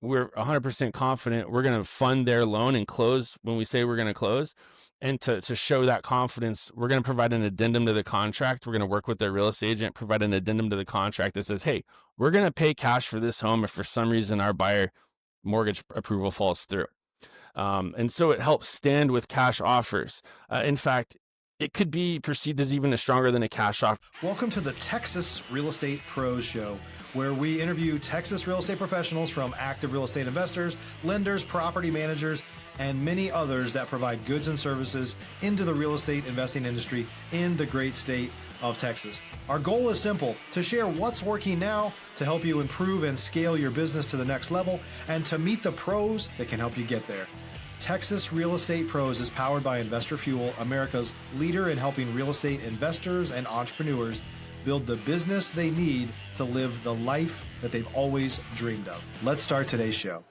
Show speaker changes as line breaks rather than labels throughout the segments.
we're 100% confident we're going to fund their loan and close when we say we're going to close. And to show that confidence, we're going to provide an addendum to the contract. We're going to work with their real estate agent, provide an addendum to the contract that says, hey, we're going to pay cash for this home if for some reason our buyer mortgage approval falls through. And so it helps stand with cash offers. In fact, it could be perceived as even stronger than a cash offer.
Welcome to the Texas Real Estate Pros Show, where we interview Texas real estate professionals from active real estate investors, lenders, property managers, and many others that provide goods and services into the real estate investing industry in the great state of Texas. Our goal is simple: to share what's working now to help you improve and scale your business to the next level, and to meet the pros that can help you get there. Texas Real Estate Pros is powered by Investor Fuel, America's leader in helping real estate investors and entrepreneurs build the business they need to live the life that they've always dreamed of. Let's start today's show.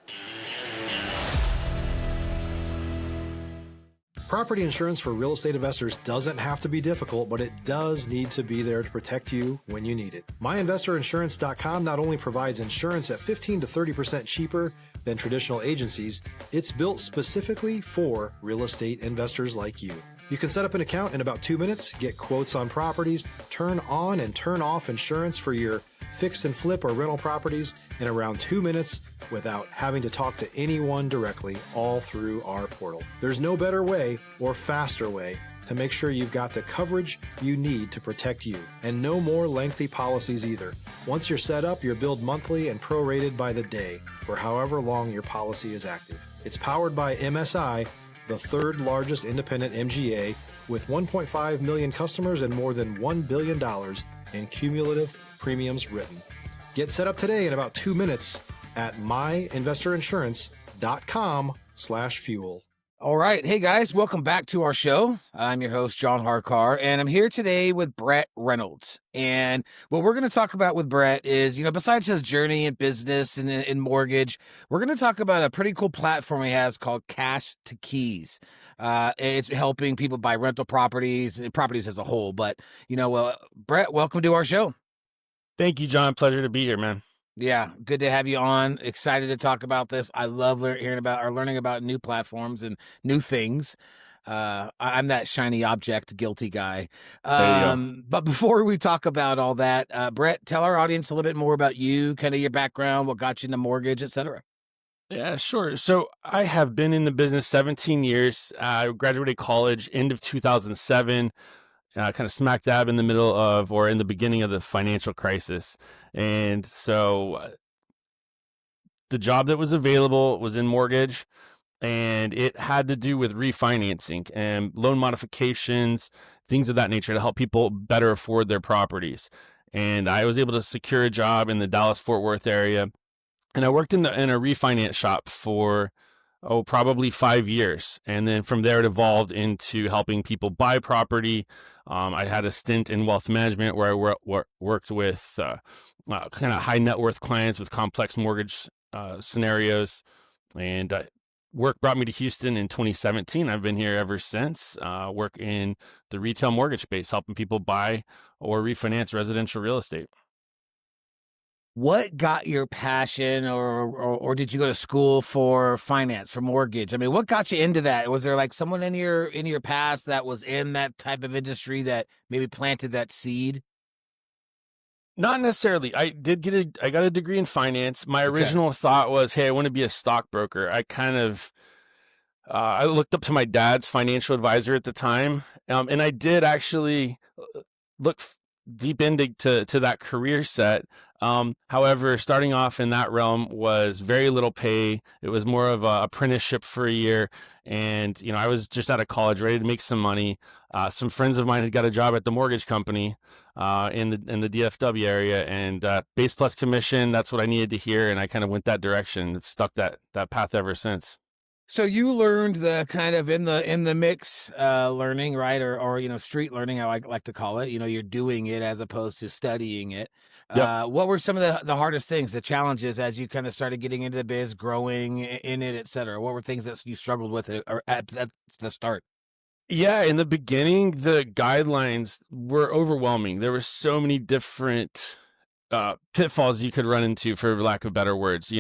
Property insurance for real estate investors doesn't have to be difficult, but it does need to be there to protect you when you need it. MyInvestorInsurance.com not only provides insurance at 15 to 30% cheaper than traditional agencies, it's built specifically for real estate investors like you. You can set up an account in about 2 minutes, get quotes on properties, turn on and turn off insurance for your fix and flip or rental properties in around 2 minutes without having to talk to anyone directly, all through our portal. There's no better way or faster way to make sure you've got the coverage you need to protect you, and no more lengthy policies either. Once you're set up, you're billed monthly and prorated by the day for however long your policy is active. It's powered by MSI, the third largest independent MGA, with 1.5 million customers and more than $1 billion in cumulative premiums written. Get set up today in about 2 minutes at myinvestorinsurance.com/fuel.
All right. Hey, guys. Welcome back to our show. I'm your host, John Harkar, and I'm here today with Brett Reynolds. And what we're going to talk about with Brett is, besides his journey in business and in mortgage, we're going to talk about a pretty cool platform he has called Cash to Keys. It's helping people buy rental properties and properties as a whole. But, Brett, welcome to our show.
Thank you, John. Pleasure to be here, man.
Yeah, good to have you on. Excited to talk about this. I love learning about new platforms and new things. I'm that shiny object guilty guy. But before we talk about all that, Brett, tell our audience a little bit more about you, kind of your background, what got you into mortgage, et cetera.
Yeah, sure. So I have been in the business 17 years. I graduated college end of 2007. Kind of smack dab in the middle of, or in the beginning of, the financial crisis. And so the job that was available was in mortgage, and it had to do with refinancing and loan modifications, things of that nature to help people better afford their properties. And I was able to secure a job in the Dallas-Fort Worth area. And I worked in a refinance shop for probably 5 years. And then from there, it evolved into helping people buy property. I had a stint in wealth management where I worked with kind of high net worth clients with complex mortgage scenarios. And work brought me to Houston in 2017. I've been here ever since. Work in the retail mortgage space, helping people buy or refinance residential real estate.
What got your passion, or did you go to school for finance, for mortgage? I mean, what got you into that? Was there like someone in your past that was in that type of industry that maybe planted that seed?
Not necessarily. I got a degree in finance. My original thought was, hey, I want to be a stockbroker. I kind of I looked up to my dad's financial advisor at the time, and I did actually look deep into that career set. However, starting off in that realm was very little pay. It was more of a apprenticeship for a year. And, I was just out of college, ready to make some money. Some friends of mine had got a job at the mortgage company, in the DFW area, and, base plus commission. That's what I needed to hear. And I kind of went that direction, stuck that path ever since.
So you learned the kind of in the mix learning, right? Or street learning, how I like to call it. You're doing it as opposed to studying it.
Yep.
What were some of the hardest things, the challenges as you kind of started getting into the biz, growing in it, et cetera? What were things that you struggled with or at the start?
Yeah, in the beginning, the guidelines were overwhelming. There were so many different pitfalls you could run into, for lack of better words.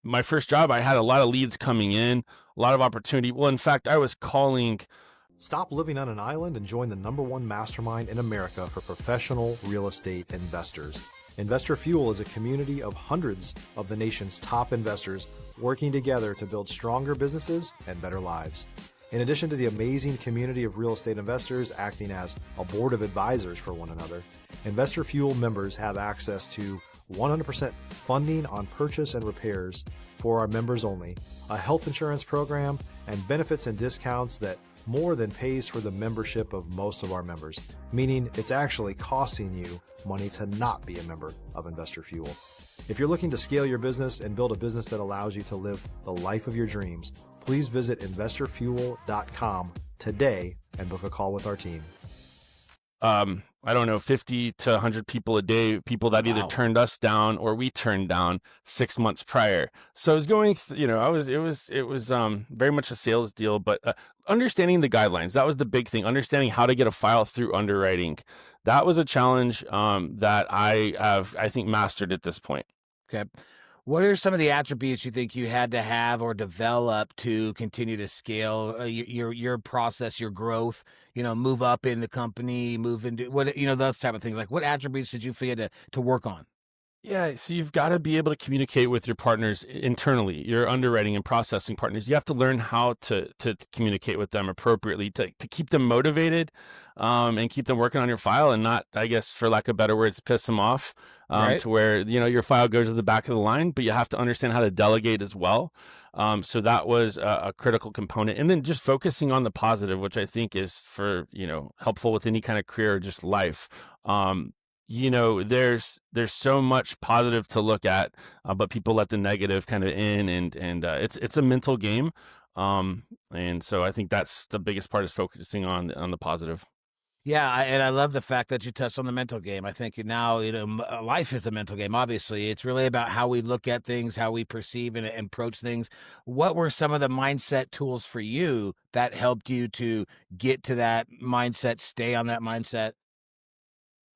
my first job, I had a lot of leads coming in, a lot of opportunity. Well, in fact, I was calling.
Stop living on an island and join the #1 mastermind in America for professional real estate investors. Investor Fuel is a community of hundreds of the nation's top investors working together to build stronger businesses and better lives. In addition to the amazing community of real estate investors acting as a board of advisors for one another, Investor Fuel members have access to 100% funding on purchase and repairs for our members only, a health insurance program, and benefits and discounts that more than pays for the membership of most of our members, meaning it's actually costing you money to not be a member of Investor Fuel. If you're looking to scale your business and build a business that allows you to live the life of your dreams, please visit investorfuel.com today and book a call with our team.
I don't know, 50 to 100 people a day, people that either turned us down or we turned down 6 months prior. So I was going, it was very much a sales deal, but understanding the guidelines, that was the big thing. Understanding how to get a file through underwriting. That was a challenge that I think mastered at this point.
Okay. What are some of the attributes you think you had to have or develop to continue to scale your process, your growth, move up in the company, move into those type of things? Like what attributes did you feel to work on?
Yeah, so you've got to be able to communicate with your partners internally, your underwriting and processing partners. You have to learn how to communicate with them appropriately to keep them motivated and keep them working on your file and not, I guess, for lack of better words, piss them off
Right.
to where, your file goes to the back of the line, but you have to understand how to delegate as well. So that was a critical component. And then just focusing on the positive, which I think is for, helpful with any kind of career or just life. There's so much positive to look at, but people let the negative kind of in, and it's a mental game. And so I think that's the biggest part, is focusing on the positive.
Yeah, and I love the fact that you touched on the mental game. I think now, life is a mental game. Obviously, it's really about how we look at things, how we perceive and approach things. What were some of the mindset tools for you that helped you to get to that mindset, stay on that mindset?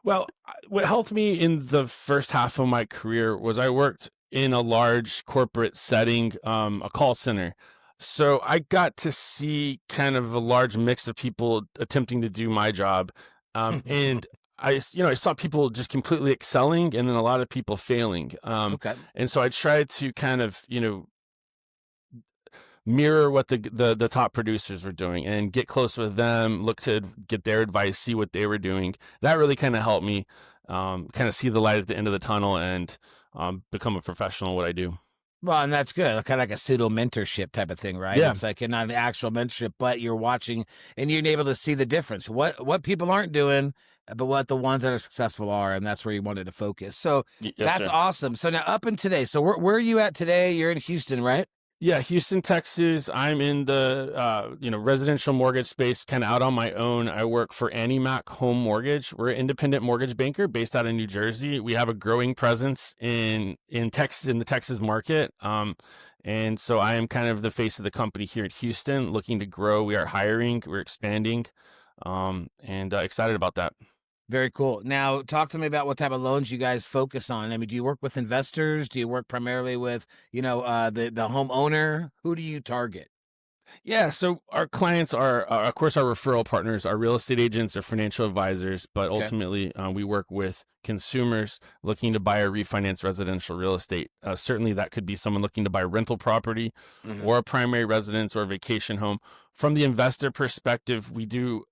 Well, what helped me in the first half of my career was I worked in a large corporate setting, a call center. So I got to see kind of a large mix of people attempting to do my job. And I saw people just completely excelling and then a lot of people failing.
Okay.
And so I tried to kind of, mirror what the top producers were doing and get close with them, look to get their advice, see what they were doing. That really kind of helped me kind of see the light at the end of the tunnel and become a professional at what I do.
Well, and that's good. Kind of like a pseudo mentorship type of thing, right?
Yeah.
It's like not an actual mentorship, but you're watching and you're able to see the difference. What people aren't doing, but what the ones that are successful are, and that's where you wanted to focus. So
Yes,
that's
sir.
awesome. So now up in today, so where are you at today? You're in Houston, right?
Yeah, Houston, Texas. I'm in the residential mortgage space, kind of out on my own. I work for AnnieMac Home Mortgage. We're an independent mortgage banker based out of New Jersey. We have a growing presence in Texas, in the Texas market. And so I am kind of the face of the company here at Houston, looking to grow. We are hiring, we're expanding, and excited about that.
Very cool. Now, talk to me about what type of loans you guys focus on. I mean, do you work with investors? Do you work primarily with, the homeowner? Who do you target?
Yeah, so our clients are, of course, our referral partners, our real estate agents, our financial advisors, but
Okay.
ultimately we work with consumers looking to buy or refinance residential real estate. Certainly that could be someone looking to buy rental property
Mhm.
or a primary residence or a vacation home. From the investor perspective, we do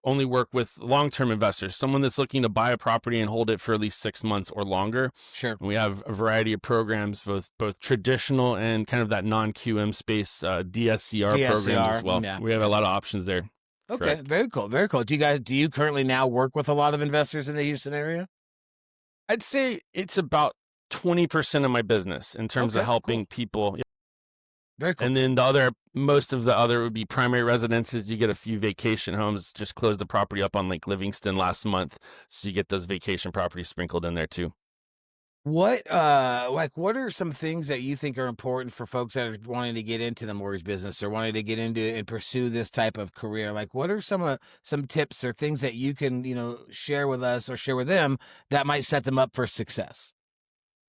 only work with long-term investors, someone that's looking to buy a property and hold it for at least 6 months or longer.
Sure.
We have a variety of programs, both traditional and kind of that non-QM space, DSCR programs as well.
yeah.
We have a lot of options there.
Okay,
Correct.
very cool, very cool. Do you currently now work with a lot of investors in the Houston area?
I'd say it's about 20% of my business in terms
Okay,
of helping people.
Very cool.
And then most of the other would be primary residences. You get a few vacation homes. Just closed the property up on Lake Livingston last month. So you get those vacation properties sprinkled in there too.
What what are some things that you think are important for folks that are wanting to get into the mortgage business or wanting to get into and pursue this type of career? Like, what are some tips or things that you can share with us or share with them that might set them up for success?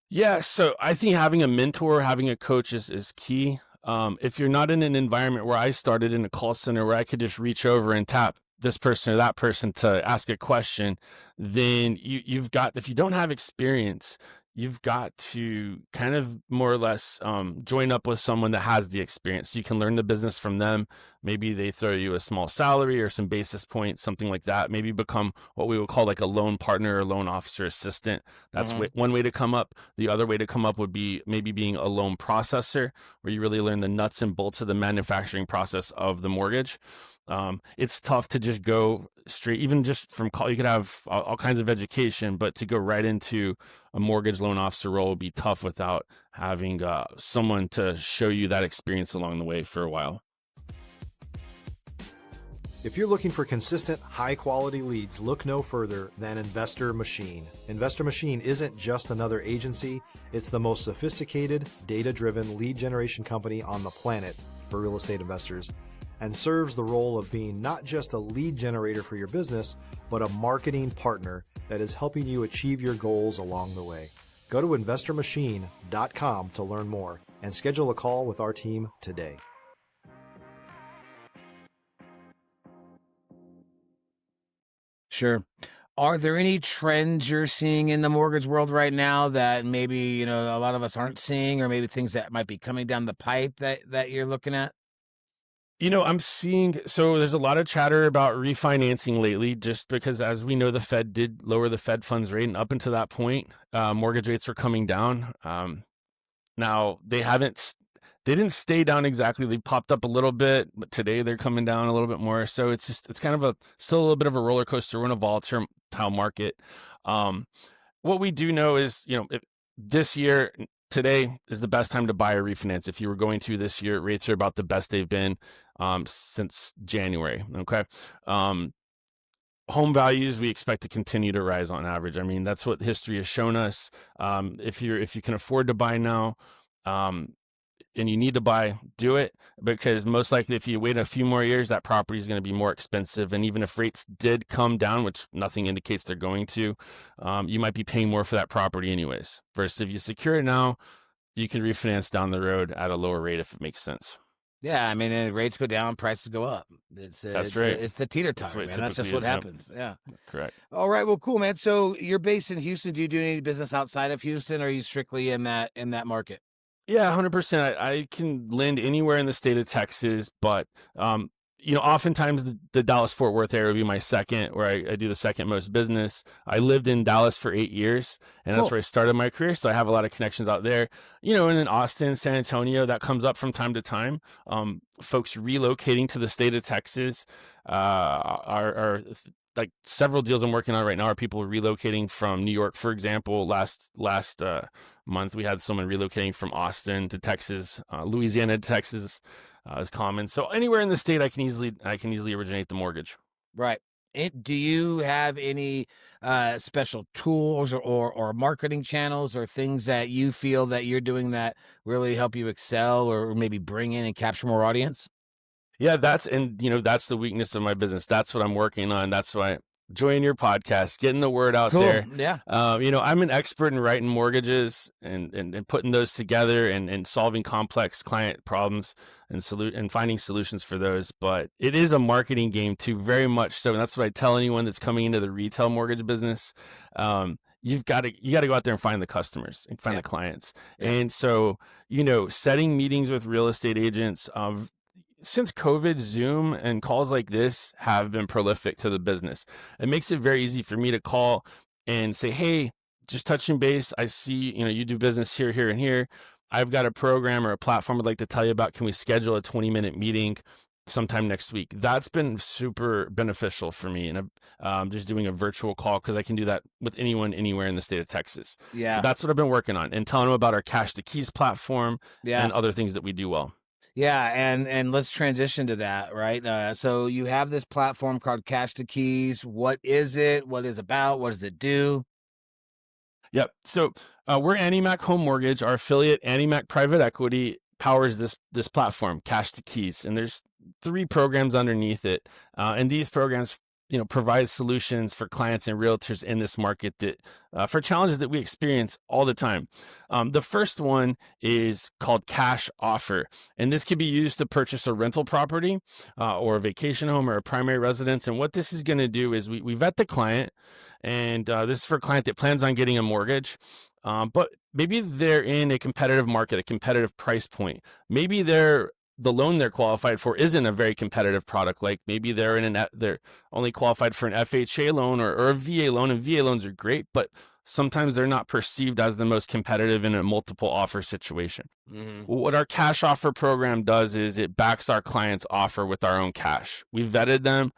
Yeah, so I think having a mentor, having a coach is key. If you're not in an environment where I started in a call center where I could just reach over and tap this person or that person to ask a question, then you've got, if you don't have experience, you've got to kind of more or less join up with someone that has the experience. You can learn the business from them. Maybe they throw you a small salary or some basis points, something like that. Maybe become what we would call like a loan partner or loan officer assistant. That's one way to come up. The other way to come up would be maybe being a loan processor, where you really learn the nuts and bolts of the manufacturing process of the mortgage. It's tough to just go straight, even just from call. You could have all kinds of education, but to go right into a mortgage loan officer role would be tough without having someone to show you that experience along the way for a while.
If you're looking for consistent, high-quality leads, look no further than Investor Machine. Investor Machine isn't just another agency. It's the most sophisticated, data-driven lead generation company on the planet for real estate investors, and serves the role of being not just a lead generator for your business, but a marketing partner that is helping you achieve your goals along the way. Go to investormachine.com to learn more and schedule a call with our team today.
Sure. Are there any trends you're seeing in the mortgage world right now that maybe, a lot of us aren't seeing, or maybe things that might be coming down the pipe that you're looking at?
I'm seeing, so there's a lot of chatter about refinancing lately, just because, as we know, the Fed did lower the Fed funds rate, and up until that point, mortgage rates were coming down. Now they didn't stay down exactly. They popped up a little bit, but today they're coming down a little bit more. So it's kind of still a little bit of a roller coaster. We're in a volatile market. What we do know is, this year, today is the best time to buy or refinance. If you were going to this year, rates are about the best they've been since January. Okay. Home values, we expect to continue to rise on average. I mean, that's what history has shown us. If you can afford to buy now, and you need to buy, do it, because most likely if you wait a few more years, that property is going to be more expensive. And even if rates did come down, which nothing indicates they're going to, you might be paying more for that property anyways. Versus if you secure it now, you can refinance down the road at a lower rate if it makes sense.
Yeah, I mean, rates go down, prices go up.
That's right.
It's the teeter-totter, man. That's just what happens. Yeah.
Correct.
All right, well, cool, man. So you're based in Houston. Do you do any business outside of Houston, or are you strictly in that market?
Yeah, 100%. I can lend anywhere in the state of Texas, but oftentimes the Dallas-Fort Worth area would be my second, where I do the second most business. I lived in Dallas for 8 years, and that's where I started my career, so I have a lot of connections out there. And then Austin, San Antonio, that comes up from time to time. Folks relocating to the state of Texas are like several deals I'm working on right now are people relocating from New York, for example. Last month, we had someone relocating from Austin to Texas. Louisiana to Texas is common. So anywhere in the state, I can easily originate the mortgage.
Right. Do you have any special tools or marketing channels or things that you feel that you're doing that really help you excel or maybe bring in and capture more audience?
Yeah, that's the weakness of my business. That's what I'm working on. That's why join your podcast, getting the word out there.
Yeah.
I'm an expert in writing mortgages and putting those together and solving complex client problems and finding solutions for those. But it is a marketing game too, very much so. And that's what I tell anyone that's coming into the retail mortgage business. You got to go out there and find the customers and find the clients. Yeah. And so, setting meetings with real estate agents, since COVID, Zoom and calls like this have been prolific to the business. It makes it very easy for me to call and say, hey, just touching base. I see, you do business here, here, and here. I've got a program or a platform I'd like to tell you about. Can we schedule a 20-minute meeting sometime next week? That's been super beneficial for me. And just doing a virtual call, because I can do that with anyone, anywhere in the state of Texas.
Yeah.
So that's what I've been working on, and telling them about our Cash to Keys platform and other things that we do well.
Yeah, and let's transition to that, right? So you have this platform called Cash to Keys. What is it? What is it about? What does it do?
Yep. So we're AnnieMac Home Mortgage. Our affiliate, AnnieMac Private Equity, powers this platform, Cash to Keys. And there's 3 programs underneath it. And these programs provide solutions for clients and realtors in this market that for challenges that we experience all the time. The first one is called cash offer, and this could be used to purchase a rental property or a vacation home or a primary residence. And what this is going to do is we vet the client, and this is for a client that plans on getting a mortgage. But maybe they're in a competitive market, a competitive price point. Maybe the loan they're qualified for isn't a very competitive product. Like maybe they're only qualified for an FHA loan or a VA loan, and VA loans are great, but sometimes they're not perceived as the most competitive in a multiple offer situation.
Mm-hmm.
What our cash offer program does is it backs our client's offer with our own cash. We've vetted them.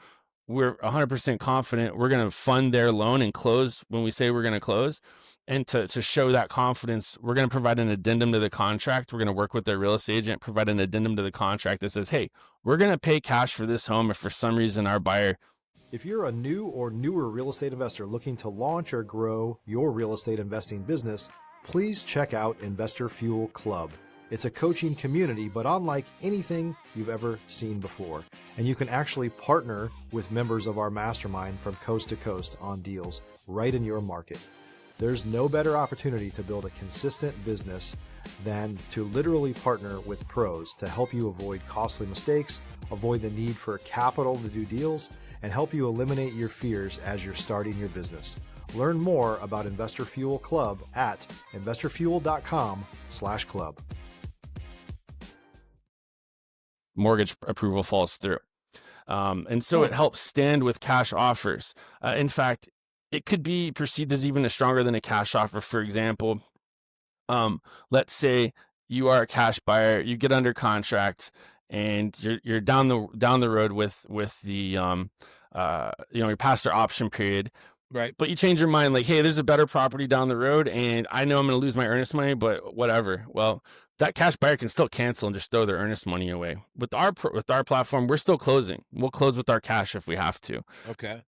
We're 100% confident we're going to fund their loan and close when we say we're going to close. And to show that confidence, we're going to provide an addendum to the contract. We're going to work with their real estate agent, provide an addendum to the contract that says, hey, we're going to pay cash for this home if for some reason our buyer.
If you're a new or newer real estate investor looking to launch or grow your real estate investing business, please check out Investor Fuel Club. It's a coaching community, but unlike anything you've ever seen before. And you can actually partner with members of our mastermind from coast to coast on deals right in your market. There's no better opportunity to build a consistent business than to literally partner with pros to help you avoid costly mistakes, avoid the need for capital to do deals, and help you eliminate your fears as you're starting your business. Learn more about Investor Fuel Club at investorfuel.com/club.
Mortgage approval falls through. And so it helps stand with cash offers. In fact, it could be perceived as even stronger than a cash offer. For example, let's say you are a cash buyer, you get under contract, and you're down the road with the you're past your option period,
Right.
but you change your mind, like, hey, there's a better property down the road, and I know I'm going to lose my earnest money, but whatever. Well, that cash buyer can still cancel and just throw their earnest money away. With our platform, we're still closing. We'll close with our cash if we have to.
Okay.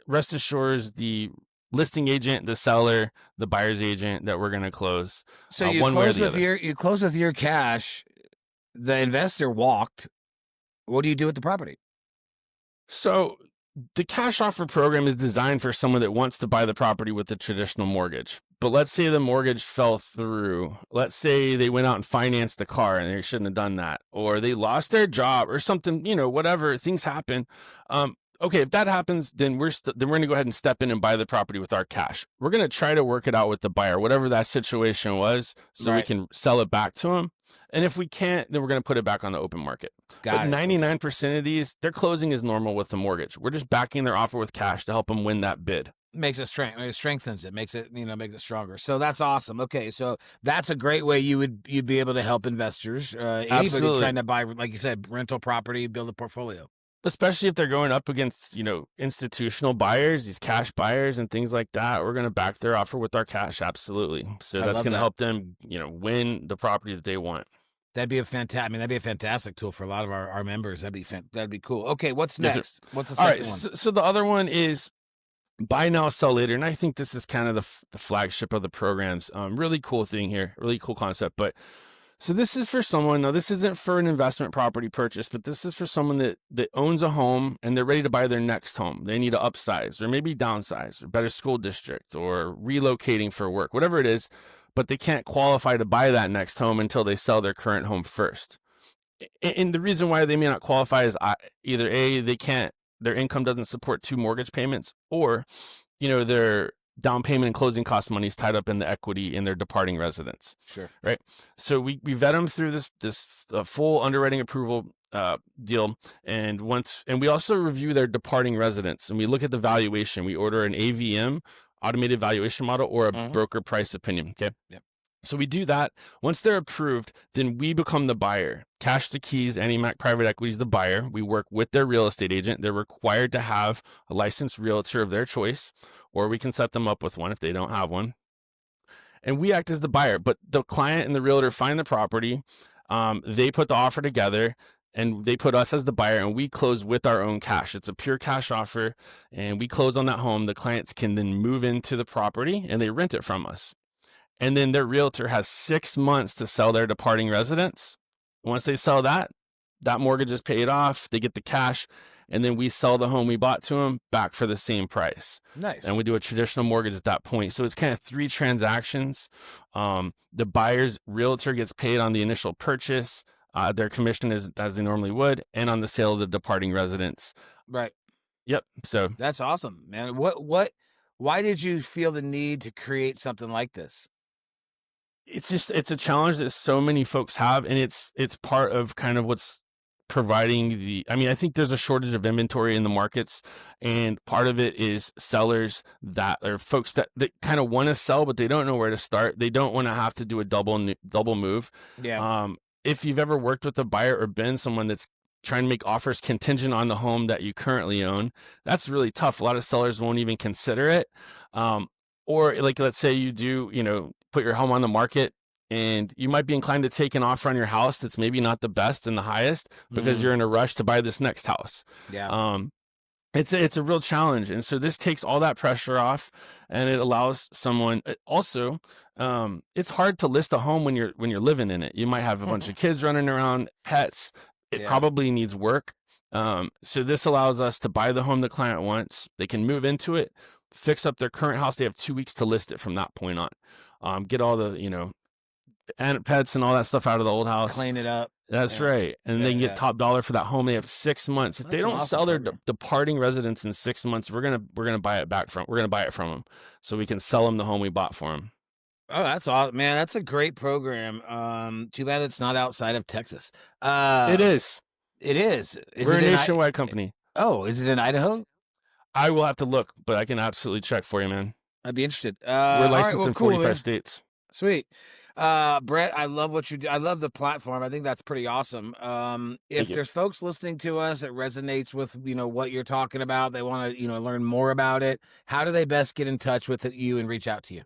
Rest assures the listing agent, the seller, the buyer's agent that we're going to close.
So you
one way or
close
the
with
other.
you close with your cash. The investor walked. What do you do with the property?
So the cash offer program is designed for someone that wants to buy the property with a traditional mortgage. But let's say the mortgage fell through. Let's say they went out and financed the car and they shouldn't have done that, or they lost their job or something, whatever, things happen. Okay, if that happens, then we're going to go ahead and step in and buy the property with our cash. We're going to try to work it out with the buyer, whatever that situation was, so we can sell it back to them. And if we can't, then we're going to put it back on the open market. But 99% of these, their closing is normal with the mortgage. We're just backing their offer with cash to help them win that bid.
Makes it strengthens it, makes it stronger. So that's awesome. Okay, so that's a great way you'd be able to help investors, anybody
Absolutely.
trying to buy, like you said, rental property, build a portfolio.
Especially if they're going up against, institutional buyers, these cash buyers and things like that. We're going to back their offer with our cash. Absolutely. So that's going to help them, win the property that they want.
That'd be a fantastic tool for a lot of our members. That'd be cool. Okay, what's next? What's the second one?
So the other one is buy now, sell later. And I think this is kind of the flagship of the programs. Really cool thing here, really cool concept. But so this is for someone, now this isn't for an investment property purchase, but this is for someone that owns a home and they're ready to buy their next home. They need to upsize or maybe downsize or better school district or relocating for work, whatever it is, but they can't qualify to buy that next home until they sell their current home first. And the reason why they may not qualify is either A, their income doesn't support 2 mortgage payments, or, their down payment and closing cost money is tied up in the equity in their departing residence.
Sure.
Right. So we vet them through this full underwriting approval deal. And we also review their departing residence, and we look at the valuation. We order an AVM, automated valuation model, or a broker price opinion. Okay.
Yep.
So we do that. Once they're approved, then we become the buyer. Cash the keys, AnnieMac Private Equity is the buyer. We work with their real estate agent. They're required to have a licensed realtor of their choice, or we can set them up with one if they don't have one. And we act as the buyer, but the client and the realtor find the property. They put the offer together, and they put us as the buyer, and we close with our own cash. It's a pure cash offer, and we close on that home. The clients can then move into the property, and they rent it from us. And then their realtor has 6 months to sell their departing residence. Once they sell that mortgage is paid off, they get the cash, and then we sell the home we bought to them back for the same price.
Nice.
And we do a traditional mortgage at that point. So it's kind of 3 transactions. The buyer's realtor gets paid on the initial purchase. Their commission is as they normally would, and on the sale of the departing residence.
Right.
Yep. So
That's awesome, man. Why did you feel the need to create something like this?
it's a challenge that so many folks have, and it's part of kind of what's providing I think there's a shortage of inventory in the markets, and part of it is sellers that are folks that kind of want to sell, but they don't know where to start. They don't want to have to do a double move.
Yeah.
If you've ever worked with a buyer or been someone that's trying to make offers contingent on the home that you currently own, that's really tough. A lot of sellers won't even consider it. Or like, let's say you do, put your home on the market, and you might be inclined to take an offer on your house that's maybe not the best and the highest because you're in a rush to buy this next house.
Yeah.
It's a real challenge. And so this takes all that pressure off, and it allows someone also, it's hard to list a home when you're living in it. You might have a bunch of kids running around, pets. It probably needs work. So this allows us to buy the home the client wants. They can move into it, fix up their current house. They have 2 weeks to list it from that point on. Get all the, and pets and all that stuff out of the old house.
Clean it up.
That's right. And they can get top dollar for that home. They have 6 months. If they don't sell their departing residence in 6 months, we're gonna buy it from them, so we can sell them the home we bought for them.
Oh, that's awesome, man. That's a great program. Too bad it's not outside of Texas.
It is.
It is.
We're a nationwide company.
Oh, is it in Idaho?
I will have to look, but I can absolutely check for you, man.
I'd be interested.
We're licensed in 45 states.
Sweet. Brett, I love what you do. I love the platform. I think that's pretty awesome. If there's folks listening to us that resonates with, what you're talking about, they want to, learn more about it, how do they best get in touch with you and reach out to you?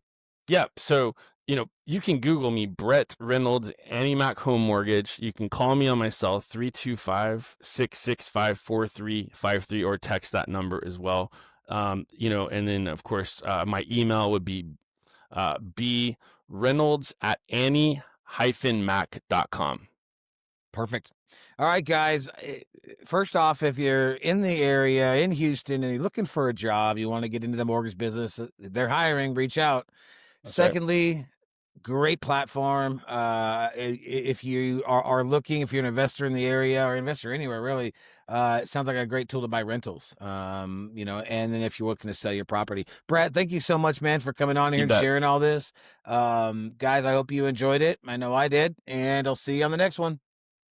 Yeah. So, you can Google me, Brett Reynolds, AnnieMac Home Mortgage. You can call me on my cell, 325-665-4353, or text that number as well. And then of course, my email would be, breynolds@annie-mac.com.
Perfect. All right, guys. First off, if you're in the area in Houston and you're looking for a job, you want to get into the mortgage business, they're hiring, reach out.
That's
Secondly, right. Great platform. If you are looking, if you're an investor in the area or investor anywhere, really, it sounds like a great tool to buy rentals. And then if you're looking to sell your property. Brett, thank you so much, man, for coming on here and sharing all this. Guys, I hope you enjoyed it. I know I did, and I'll see you on the next one.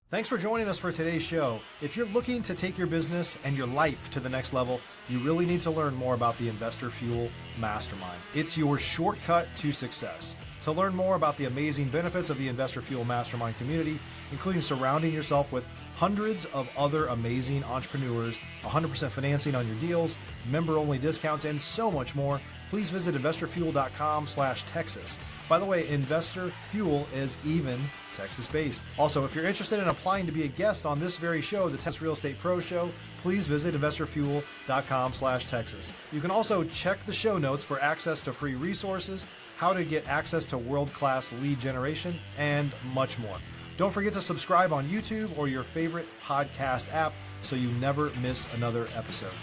Thanks for joining us for today's show. If you're looking to take your business and your life to the next level, you really need to learn more about the Investor Fuel Mastermind. It's your shortcut to success. To learn more about the amazing benefits of the Investor Fuel Mastermind community, including surrounding yourself with hundreds of other amazing entrepreneurs, 100% financing on your deals, member-only discounts, and so much more, please visit investorfuel.com/Texas. By the way, Investor Fuel is even Texas-based. Also, if you're interested in applying to be a guest on this very show, the Texas Real Estate Pro Show, please visit investorfuel.com/Texas. You can also check the show notes for access to free resources, how to get access to world-class lead generation, and much more. Don't forget to subscribe on YouTube or your favorite podcast app so you never miss another episode.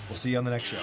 We'll see you on the next show.